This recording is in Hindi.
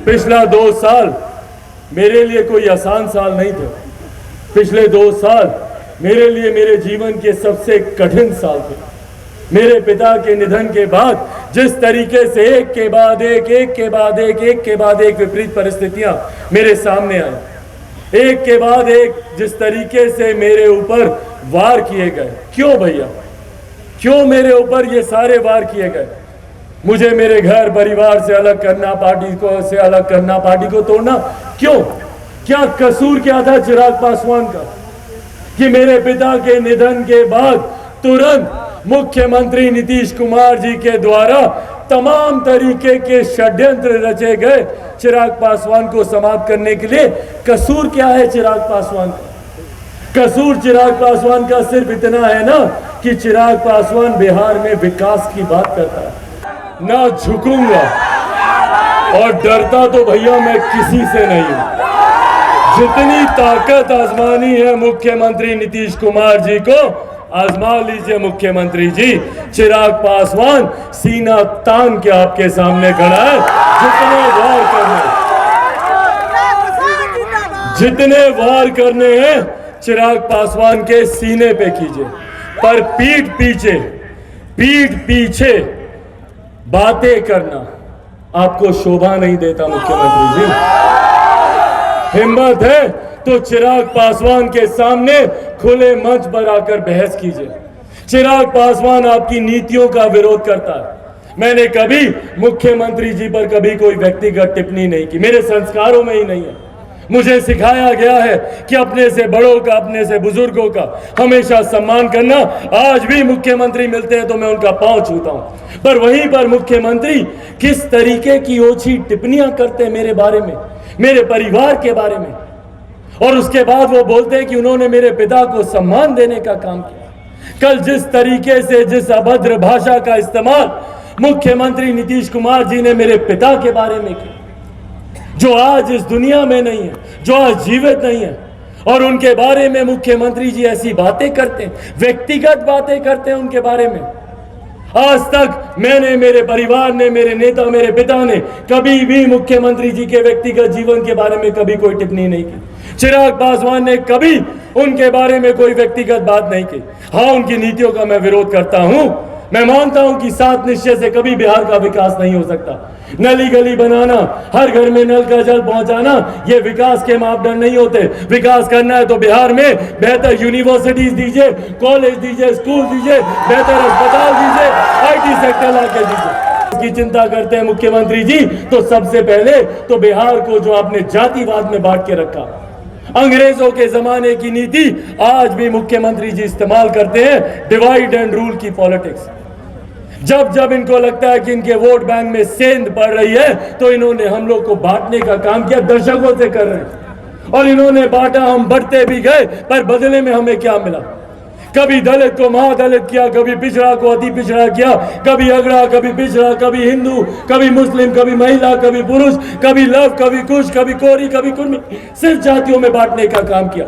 पिछला 2 साल मेरे लिए कोई आसान साल नहीं थे। पिछले 2 साल मेरे लिए मेरे जीवन के सबसे कठिन साल थे। मेरे पिता के निधन के बाद जिस तरीके से एक के बाद एक विपरीत परिस्थितियां मेरे सामने आई, एक के बाद एक जिस तरीके से मेरे ऊपर वार किए गए। क्यों भैया, क्यों मेरे ऊपर ये सारे वार किए गए? मुझे मेरे घर परिवार से अलग करना, पार्टी को तोड़ना, क्यों? क्या कसूर क्या था चिराग पासवान का कि मेरे पिता के निधन के बाद तुरंत मुख्यमंत्री नीतीश कुमार जी के द्वारा तमाम तरीके के षड्यंत्र रचे गए चिराग पासवान को समाप्त करने के लिए? कसूर क्या है चिराग पासवान का? कसूर चिराग पासवान का सिर्फ इतना है ना कि चिराग पासवान बिहार में विकास की बात करता है। ना झुकूंगा और डरता तो भैया मैं किसी से नहीं हूं। जितनी ताकत आजमानी है मुख्यमंत्री नीतीश कुमार जी को, आजमा लीजिए मुख्यमंत्री जी। चिराग पासवान सीना तान के आपके सामने खड़ा है। जितने वार करने हैं चिराग पासवान के सीने पे कीजिए, पर पीठ पीछे बातें करना आपको शोभा नहीं देता मुख्यमंत्री जी। हिम्मत है तो चिराग पासवान के सामने खुले मंच पर आकर बहस कीजिए। चिराग पासवान आपकी नीतियों का विरोध करता है। मैंने कभी मुख्यमंत्री जी पर कभी कोई व्यक्तिगत टिप्पणी नहीं की, मेरे संस्कारों में ही नहीं है। मुझे सिखाया गया है कि अपने से बड़ों का, अपने से बुजुर्गों का हमेशा सम्मान करना। आज भी मुख्यमंत्री मिलते हैं तो मैं उनका पांव छूता हूं, पर वहीं पर मुख्यमंत्री किस तरीके की ओछी टिप्पणियां करते हैं मेरे बारे में, मेरे परिवार के बारे में, और उसके बाद वो बोलते हैं कि उन्होंने मेरे पिता को सम्मान देने का काम किया। कल जिस तरीके से, जिस अभद्र भाषा का इस्तेमाल मुख्यमंत्री नीतीश कुमार जी ने मेरे पिता के बारे में किया, जो आज इस दुनिया में नहीं है, जो आज जीवित नहीं है, और उनके बारे में मुख्यमंत्री जी ऐसी बातें करते हैं, व्यक्तिगत बातें करते हैं उनके बारे में। आज तक मैंने, मेरे परिवार ने, मेरे नेता, मेरे पिता ने कभी भी मुख्यमंत्री जी के व्यक्तिगत जीवन के बारे में कभी कोई टिप्पणी नहीं की। चिराग पासवान ने कभी उनके बारे में कोई व्यक्तिगत बात नहीं की। हाँ, उनकी नीतियों का मैं विरोध करता हूं। मैं मानता हूं कि 7 निश्चय से कभी बिहार का विकास नहीं हो सकता। नली गली बनाना, हर घर में नल का जल पहुंचाना, ये विकास के मापदंड नहीं होते। विकास करना है तो बिहार में बेहतर यूनिवर्सिटीज दीजिए, कॉलेज दीजिए, स्कूल दीजिए, बेहतर अस्पताल दीजिए, IT सेक्टर लाके दीजिए। की चिंता करते हैं मुख्यमंत्री जी तो सबसे पहले तो बिहार को जो आपने जातिवाद में बांट के रखा, अंग्रेजों के जमाने की नीति आज भी मुख्यमंत्री जी इस्तेमाल करते हैं, डिवाइड एंड रूल की पॉलिटिक्स। जब जब इनको लगता है कि इनके वोट बैंक में सेंध पड़ रही है तो इन्होंने हम लोग को बांटने का काम किया, दशकों से कर रहे हैं, और इन्होंने बांटा, हम बढ़ते भी गए, पर बदले में हमें क्या मिला? कभी दलित को महादलित किया, कभी पिछड़ा को अति पिछड़ा किया, कभी अगड़ा, कभी पिछड़ा, कभी हिंदू, कभी मुस्लिम, कभी महिला, कभी पुरुष, कभी लव, कभी कुश, कभी कोरी, कभी कुर्मी, सिर्फ जातियों में बांटने का काम किया।